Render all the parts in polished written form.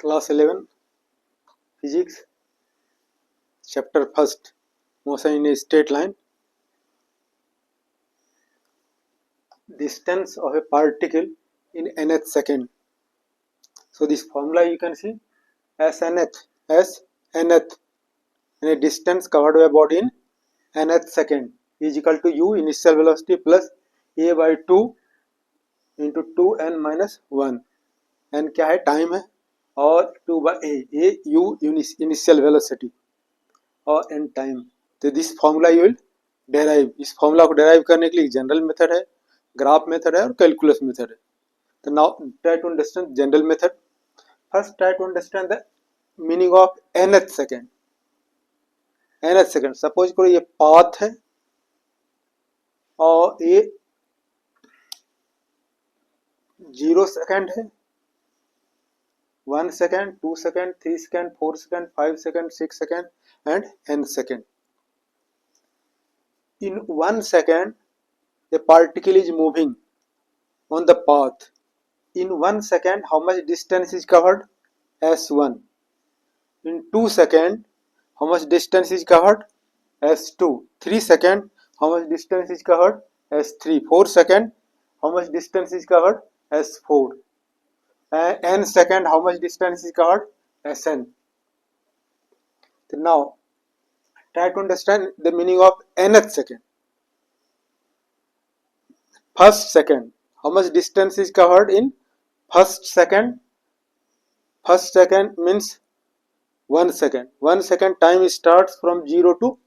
Class 11 Physics Chapter 1st Motion in a Straight Line. Distance of a particle in nth second. So this formula you can see as nth and a distance covered by a body in nth second is equal to u initial velocity plus a by 2 into 2n minus 1. n क्या है, time है, और 2 by a u initial velocity और n time. तो this formula you will derive. इस formula को derive करने के लिए जनरल मेथड है, ग्राफ मेथड है और कैलकुलस मेथड है. तो now try to understand general method. First try to understand the meaning of nth second. nth second, suppose करो ये पाथ है और ये 0 सेकेंड है, 1 second, 2 second, 3 second, 4 second, 5 second, 6 second and n second. In 1 second, a particle is moving on the path. In 1 second, how much distance is covered? S1. In 2 seconds, how much distance is covered? S2. 3 seconds, how much distance is covered? S3. 4 seconds, how much distance is covered? S4. N second, how much distance is covered? Sn. Now, try to understand the meaning of nth second. First second, how much distance is covered in first second? First second means 1 second. 1 second time starts from 0 to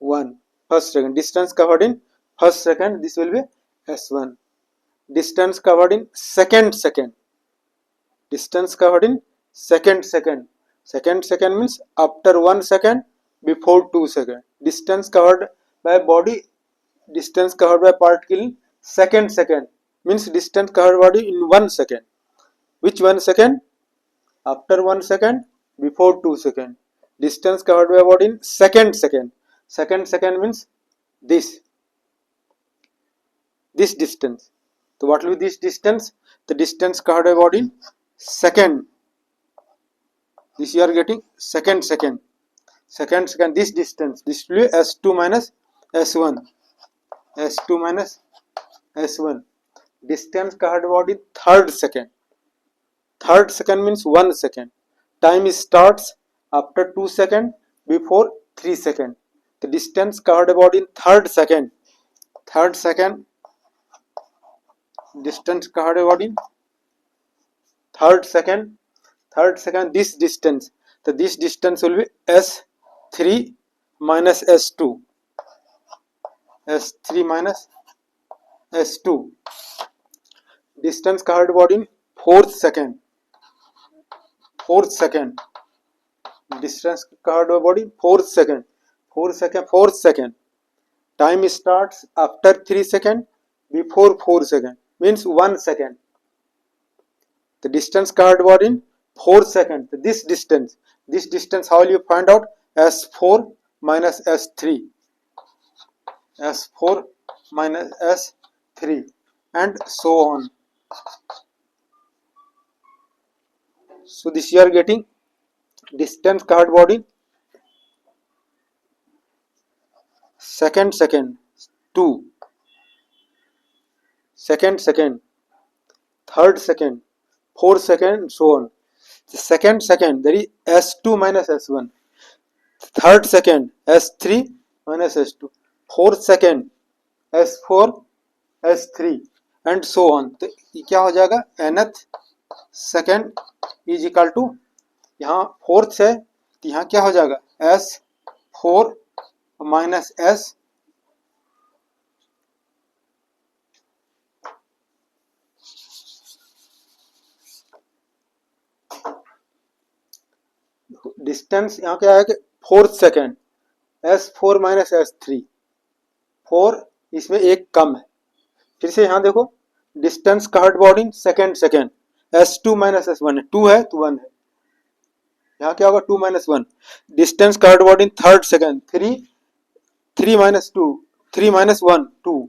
1. First second, distance covered in first second, this will be S1. Distance covered in second second. Distance covered in second second. Second second means after 1 second, before 2 seconds. Distance covered by body, distance covered by particle in second second means distance covered body in 1 second. Which 1 second? After 1 second, before 2 seconds. Distance covered by body in second second. Second second means this distance. So what will be this distance? The distance covered by body in second. This you are getting second second. Second second, this distance, this will be S2 minus S1. S2 minus S1. Distance covered body third second. Third second means 1 second. Time starts after 2 seconds, before 3 seconds. The distance covered body in third second. Third second. Distance covered body in third second. Third second, this distance. So this distance will be S3 minus S2. S3 minus S2. Distance covered body in fourth second. Fourth second. Distance covered body fourth second. Fourth second. Time starts after 3 seconds, before 4 seconds. Means 1 second. The distance covered body in 4 seconds. This distance how will you find out? S4 minus S3. S4 minus S3 and so on. So this you are getting distance covered body second second 2, second second, third second, fourth second, so on. The second second, there is S2 minus S1. Third second, S3 minus S2. Fourth second, S4, S3 and so on. तो ये क्या हो जाएगा? nth second is equal to, यहाँ fourth है तो यहाँ क्या हो जाएगा? S4 minus S डिस्टेंस यहाँ क्या है कि fourth second. S4 minus S3. 4 इसमें एक कम है. फिर से यहाँ देखो, distance covered body second second. S2 minus S1 है, 2 है तो 1 है. यहाँ क्या होगा? 2 minus 1. Distance covered body third second. 3 minus 2, 3 minus 1, 2.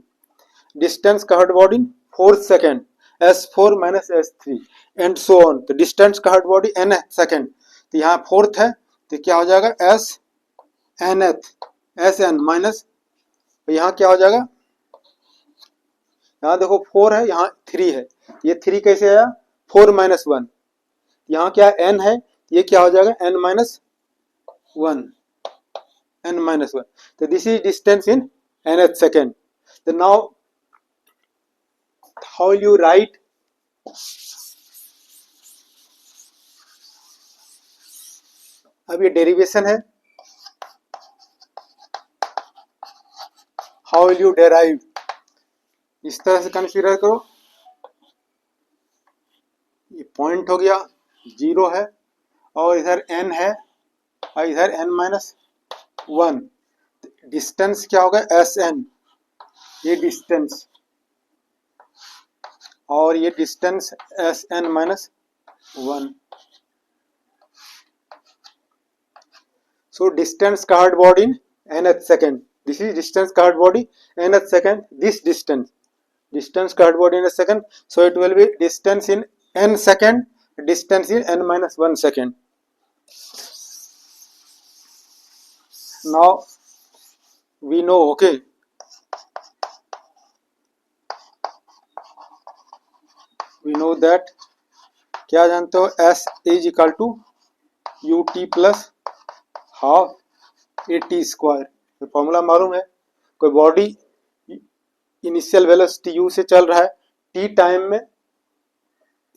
Distance covered body fourth second. S4 minus S3 and so on. तो डिस्टेंस का हर्ड बॉडी n सेकेंड, तो यहाँ फोर्थ है तो क्या हो जाएगा S n माइनस, यहाँ क्या हो जाएगा, यहाँ देखो 4 है यहाँ 3 है, ये 3 कैसे आया 4 माइनस 1, यहाँ क्या n है, ये क्या हो जाएगा n माइनस 1, तो this is distance in nth second. तो now how will you write, अब ये डेरिवेशन है, हाउ विल यू डेराइव, इस तरह से कंसीडर करो, ये पॉइंट हो गया 0 है और इधर n है और इधर n माइनस 1, डिस्टेंस क्या होगा Sn, ये डिस्टेंस और ये distance Sn minus 1। So distance covered body in nth second. This is distance covered body nth second. This distance covered body in a second. So it will be distance in n second, distance in n minus 1 second. Now we know, okay, we know that क्या जानते हो S is equal to ut plus half a t square, ये formula मालूम है। कोई body initial velocity u से चल रहा है, t टाइम में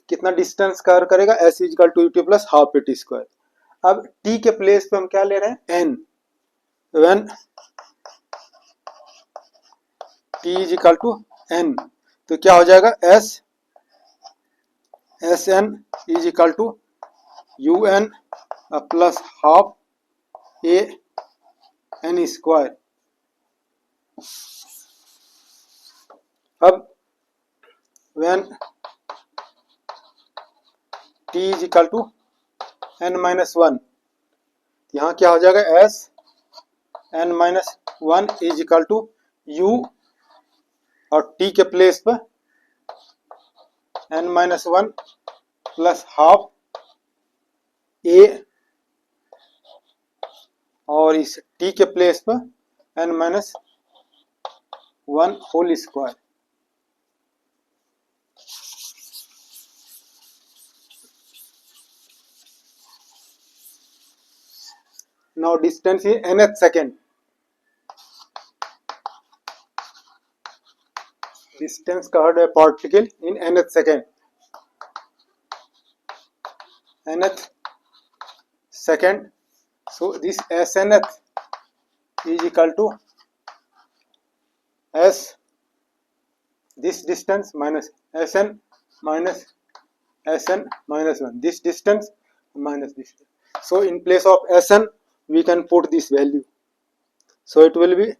कितना डिस्टेंस कवर करेगा, s equal to ut plus half a t square. अब t के प्लेस पे हम क्या ले रहे हैं n, when t equal to n, तो क्या हो जाएगा s n equal to u n plus half a n square. अब when t is equal to n minus 1, यहाँ क्या हो जाएगा s n minus 1 is equal to u और t के प्लेस पर n minus 1 plus half a और इस t के प्लेस पर n minus 1 whole square. Now distance is nth second. Distance covered by particle in nth second. Nth second. So this snth is equal to s, this distance minus sn minus sn minus 1. This distance minus this. So in place of sn we can put this value. So it will be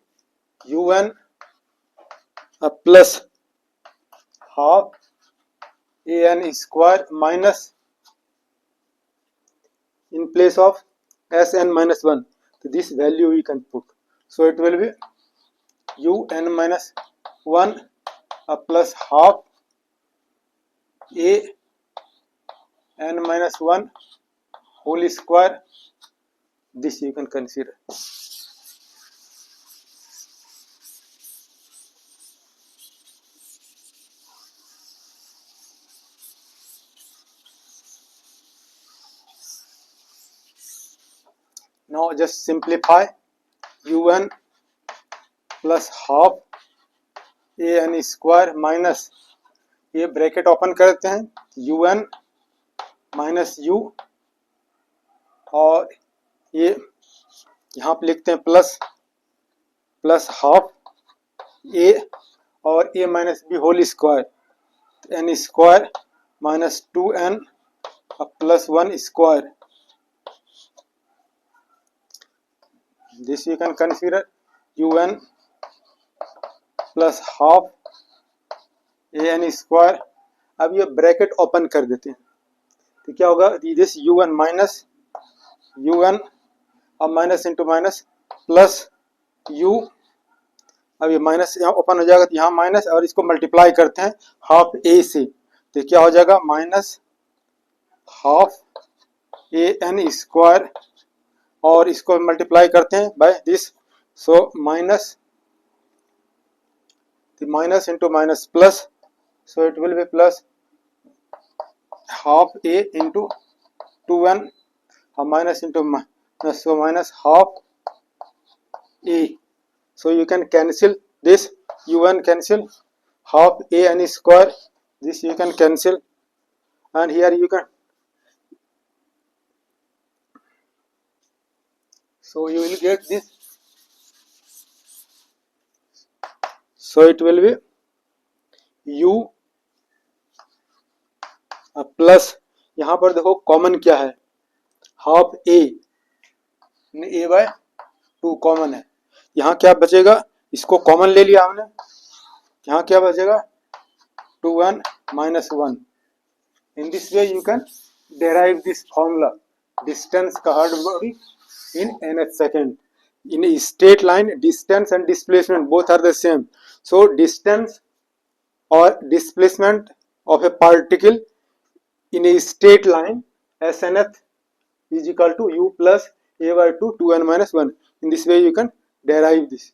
un plus half an square minus, in place of sn minus 1, so this value we can put. So it will be un minus 1 plus half a n minus 1 whole square. This you can consider. Now just simplify un plus half a n square minus, ये bracket open करते हैं un minus u और ये यहाँ पे लिखते हैं plus half a और a minus b whole square, n square minus 2n plus 1 square. This you can consider un plus half an square. अब ये ब्रैकेट ओपन कर देते हैं तो क्या होगा, दिस un माइनस un और minus into minus plus u. अब ये माइनस यहाँ ओपन हो जाएगा तो यहाँ माइनस और इसको मल्टीप्लाई करते हैं हाफ a से तो क्या हो जाएगा minus half a n square, और इसको मल्टीप्लाई करते हैं by this, so minus minus into minus plus, so it will be plus half a into 2n, minus into minus, so minus half a, so you can cancel this, un cancel, half a n square, this you can cancel, and here you can, so you will get this, so it will be u plus, यहाँ पर देखो common क्या है, half ए bye 2 common है, यहाँ क्या बचेगा, इसको कॉमन ले लिया हमने, यहाँ क्या बचेगा 2n minus 1. In this way you can derive this formula, distance covered body in nth second. In a straight line, distance and displacement both are the same, so distance or displacement of a particle in a straight line snth is equal to u plus a by 2 2n minus 1. In this way you can derive this.